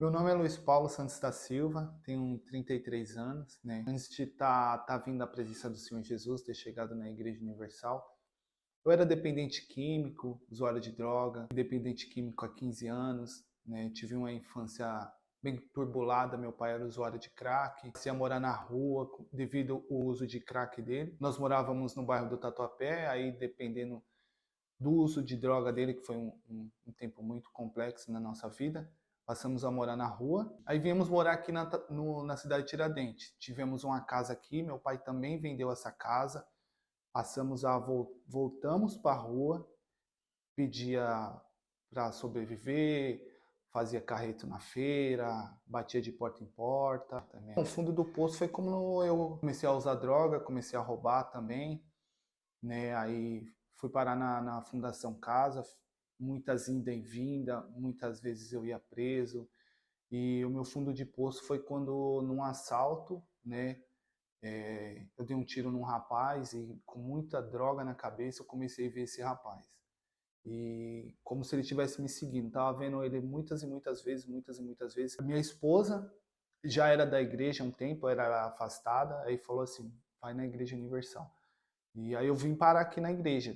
Meu nome é Luiz Paulo Santos da Silva, tenho 33 anos, né? Antes de tá vindo à presença do Senhor Jesus, ter chegado na Igreja Universal, eu era dependente químico, usuário de droga, dependente químico há 15 anos, né? Tive uma infância bem turbulada, meu pai era usuário de crack, ia morar na rua devido ao uso de crack dele. Nós morávamos no bairro do Tatuapé, aí dependendo do uso de droga dele, que foi um tempo muito complexo na nossa vida. Passamos a morar na rua. Aí viemos morar aqui na cidade de Tiradentes. Tivemos uma casa aqui, meu pai também vendeu essa casa. Voltamos para a rua, pedia para sobreviver, fazia carreto na feira, batia de porta em porta. Também. O fundo do poço foi como eu comecei a usar droga, comecei a roubar também, né? Aí fui parar na Fundação Casa, muitas ida e vinda, muitas vezes eu ia preso. E o meu fundo de poço foi quando, num assalto, né, eu dei um tiro num rapaz e com muita droga na cabeça eu comecei a ver esse rapaz. E como se ele tivesse me seguindo, tava vendo ele muitas e muitas vezes, muitas e muitas vezes. A minha esposa já era da igreja há um tempo, era afastada, aí falou assim, vai na Igreja Universal. E aí eu vim parar aqui na igreja.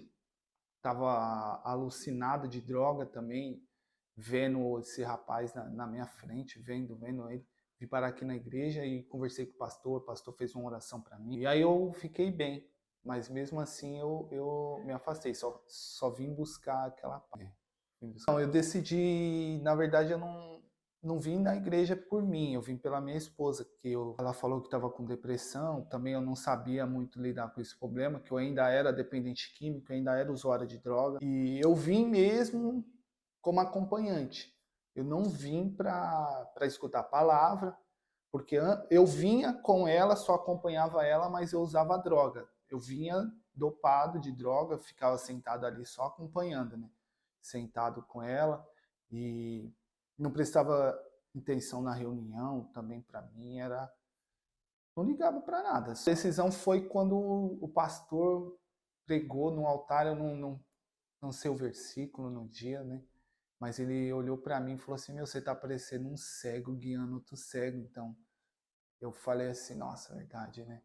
Tava alucinado de droga também, vendo esse rapaz na minha frente, vendo ele. Vim parar aqui na igreja e conversei com o pastor fez uma oração para mim. E aí eu fiquei bem, mas mesmo assim eu me afastei, só vim buscar aquela paz. Então, eu decidi, na verdade, eu não vim na igreja por mim, eu vim pela minha esposa, ela falou que estava com depressão, também eu não sabia muito lidar com esse problema, que eu ainda era dependente químico, ainda era usuário de droga, e eu vim mesmo como acompanhante. Eu não vim para escutar a palavra, porque eu vinha com ela, só acompanhava ela, mas eu usava droga. Eu vinha dopado de droga, ficava sentado ali só acompanhando, né? Sentado com ela e não prestava atenção na reunião, também para mim era não ligava para nada. A decisão foi quando o pastor pregou no altar, eu não sei o versículo no dia, né? Mas ele olhou para mim e falou assim: "Meu, você tá parecendo um cego guiando outro cego". Então, eu falei assim: "Nossa, é verdade, né?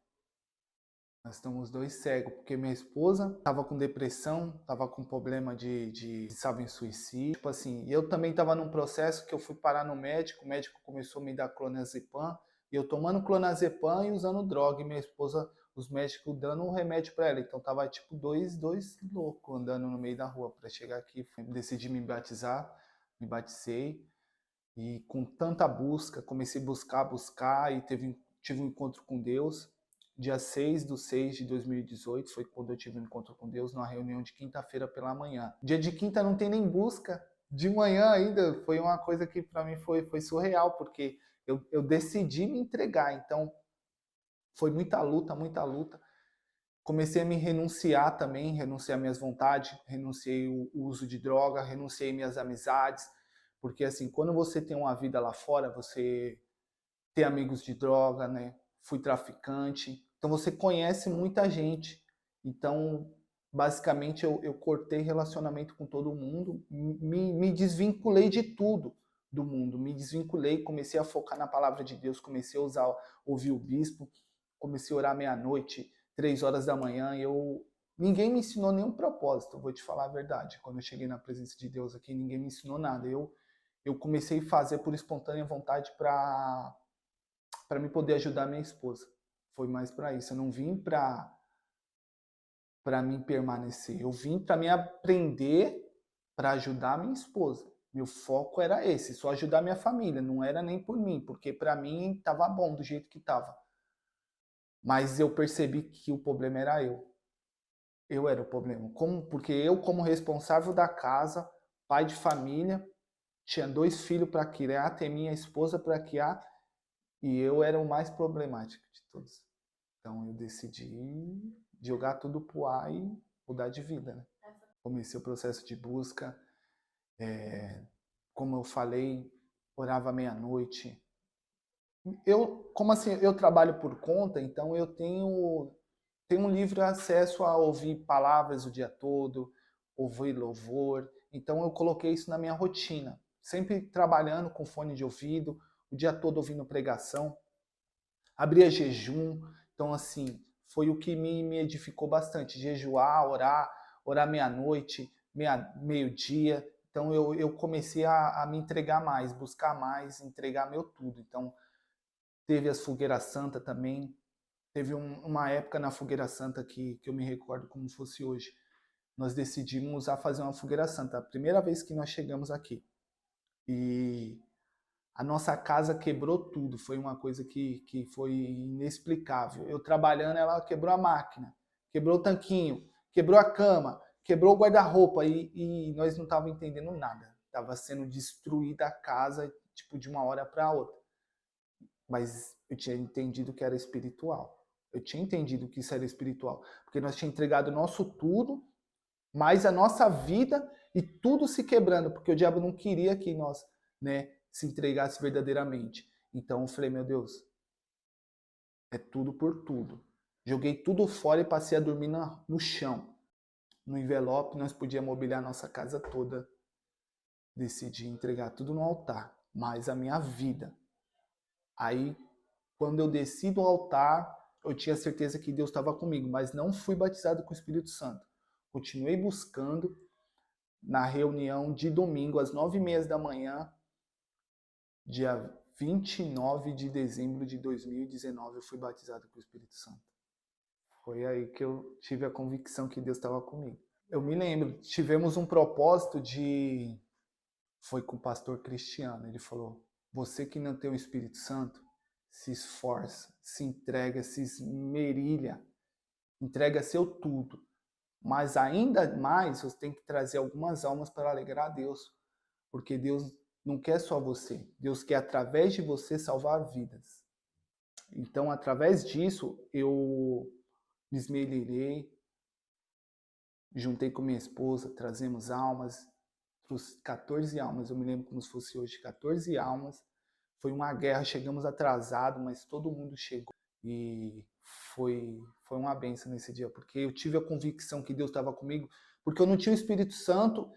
Nós estamos dois cegos", porque minha esposa estava com depressão, estava com problema de estava em suicídio, tipo assim, e eu também estava num processo que eu fui parar no médico, o médico começou a me dar clonazepam, e eu tomando clonazepam e usando droga, e minha esposa, os médicos dando um remédio para ela, então tava tipo dois loucos andando no meio da rua para chegar aqui, decidi me batizar, me batizei, e com tanta busca, comecei a buscar, e tive um encontro com Deus. Dia 6/6/2018 foi quando eu tive um encontro com Deus, numa reunião de quinta-feira pela manhã. Dia de quinta não tem nem busca, de manhã ainda foi uma coisa que para mim foi surreal, porque eu decidi me entregar, então foi muita luta, muita luta. Comecei a me renunciar também, renunciar minhas vontades, renunciei o uso de droga, renunciei minhas amizades, porque assim, quando você tem uma vida lá fora, você tem amigos de droga, né? Fui traficante, então você conhece muita gente. Então, basicamente, eu cortei relacionamento com todo mundo, me desvinculei de tudo do mundo, me desvinculei, comecei a focar na palavra de Deus, comecei a ouvir o bispo, comecei a orar meia-noite, 3 horas da manhã, ninguém me ensinou nenhum propósito, vou te falar a verdade. Quando eu cheguei na presença de Deus aqui, ninguém me ensinou nada. Eu comecei a fazer por espontânea vontade para me poder ajudar minha esposa. Foi mais para isso. Eu não vim para mim permanecer. Eu vim para me aprender para ajudar minha esposa. Meu foco era esse, só ajudar minha família, não era nem por mim, porque para mim estava bom do jeito que estava. Mas eu percebi que o problema era eu. Eu era o problema. Porque eu, como responsável da casa, pai de família, tinha 2 filhos para criar, tem minha esposa para criar, e eu era o mais problemático de todos. Então eu decidi jogar tudo pro ar e mudar de vida, né? Comecei o processo de busca, como eu falei, orava meia-noite. Como assim, eu trabalho por conta, então eu tenho um livre acesso a ouvir palavras o dia todo, ouvir louvor. Então eu coloquei isso na minha rotina. sempre trabalhando com fone de ouvido, o dia todo ouvindo pregação, abria jejum. Então, assim, foi o que me edificou bastante. Jejuar, orar meia-noite, meio-dia. Então, eu comecei a me entregar mais, buscar mais, entregar meu tudo. Então, teve as Fogueiras Santa também. Teve uma época na Fogueira Santa que eu me recordo como fosse hoje. Nós decidimos a fazer uma Fogueira Santa. A primeira vez que nós chegamos aqui. E a nossa casa quebrou tudo. Foi uma coisa que foi inexplicável. Eu trabalhando, ela quebrou a máquina, quebrou o tanquinho, quebrou a cama, quebrou o guarda-roupa e nós não estávamos entendendo nada. Estava sendo destruída a casa, tipo, de uma hora para outra. Mas eu tinha entendido que era espiritual. Eu tinha entendido que isso era espiritual. Porque nós tínhamos entregado o nosso tudo, mais a nossa vida e tudo se quebrando. Porque o diabo não queria que nós, né, se entregasse verdadeiramente. Então eu falei, meu Deus, é tudo por tudo. Joguei tudo fora e passei a dormir no chão. No envelope, nós podíamos mobiliar a nossa casa toda. Decidi entregar tudo no altar, mas a minha vida. Aí, quando eu desci do altar, eu tinha certeza que Deus estava comigo, mas não fui batizado com o Espírito Santo. Continuei buscando. Na reunião de domingo, às 9h30 da manhã, dia 29 de dezembro de 2019, eu fui batizado com o Espírito Santo. Foi aí que eu tive a convicção que Deus estava comigo. Eu me lembro, tivemos um propósito de... Foi com o pastor Cristiano. Ele falou, você que não tem o Espírito Santo, se esforça, se entrega, se esmerilha, entrega seu tudo. Mas ainda mais, você tem que trazer algumas almas para alegrar a Deus. Porque Deus não quer só você. Deus quer, através de você, salvar vidas. Então, através disso, eu me esmerilhei, juntei com minha esposa, trazemos almas, trouxe 14 almas, eu me lembro como se fosse hoje, 14 almas. Foi uma guerra, chegamos atrasados, mas todo mundo chegou. E foi uma bênção nesse dia, porque eu tive a convicção que Deus estava comigo, porque eu não tinha o Espírito Santo,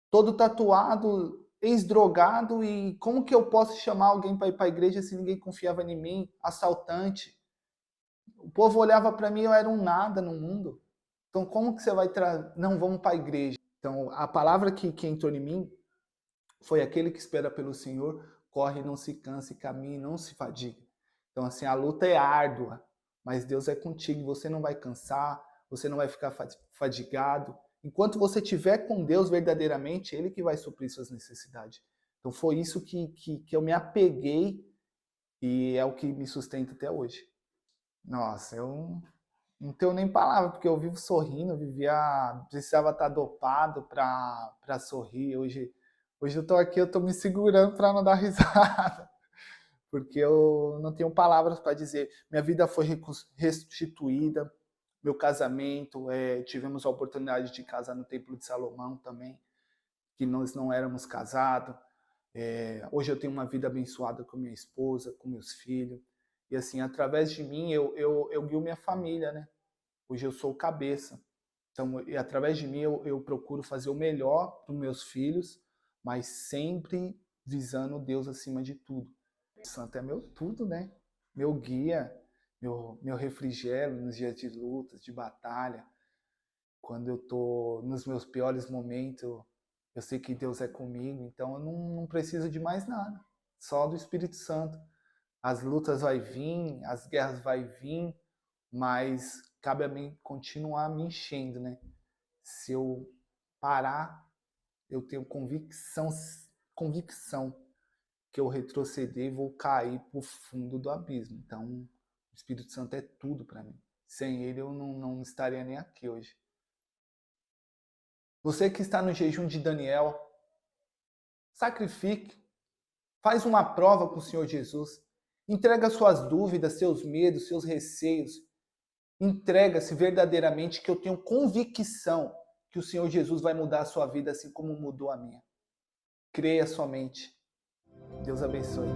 todo tatuado, ex-drogado, e como que eu posso chamar alguém para ir para a igreja se ninguém confiava em mim? Assaltante. O povo olhava para mim, eu era um nada no mundo. Então como que você vai trazer? Não, vamos para a igreja. Então a palavra que entrou em mim foi aquele que espera pelo Senhor, corre, não se canse, caminhe, não se fadiga. Então assim, a luta é árdua, mas Deus é contigo, você não vai cansar, você não vai ficar fadigado. Enquanto você estiver com Deus verdadeiramente, Ele que vai suprir suas necessidades. Então foi isso que eu me apeguei e é o que me sustenta até hoje. Nossa, eu não tenho nem palavra, porque eu vivo sorrindo, precisava estar dopado para sorrir. Hoje eu tô aqui, eu tô me segurando para não dar risada, porque eu não tenho palavras para dizer. Minha vida foi restituída, meu casamento, tivemos a oportunidade de casar no Templo de Salomão também, que nós não éramos casados. Hoje eu tenho uma vida abençoada com minha esposa, com meus filhos. E assim, através de mim, eu guio minha família, né? Hoje eu sou o cabeça. Então, através de mim, eu procuro fazer o melhor para os meus filhos, mas sempre visando Deus acima de tudo. O Santo é meu tudo, né? Meu guia, meu refrigério nos dias de lutas, de batalha. Quando eu estou nos meus piores momentos, eu sei que Deus é comigo, então eu não preciso de mais nada, só do Espírito Santo. As lutas vai vir, as guerras vai vir, mas cabe a mim continuar me enchendo, né? Se eu parar, eu tenho convicção que eu retroceder e vou cair para o fundo do abismo. Então, o Espírito Santo é tudo para mim. Sem ele, eu não estaria nem aqui hoje. Você que está no jejum de Daniel, sacrifique, faz uma prova com o Senhor Jesus, entrega suas dúvidas, seus medos, seus receios, entrega-se verdadeiramente, que eu tenho convicção que o Senhor Jesus vai mudar a sua vida assim como mudou a minha. Creia somente. Deus abençoe.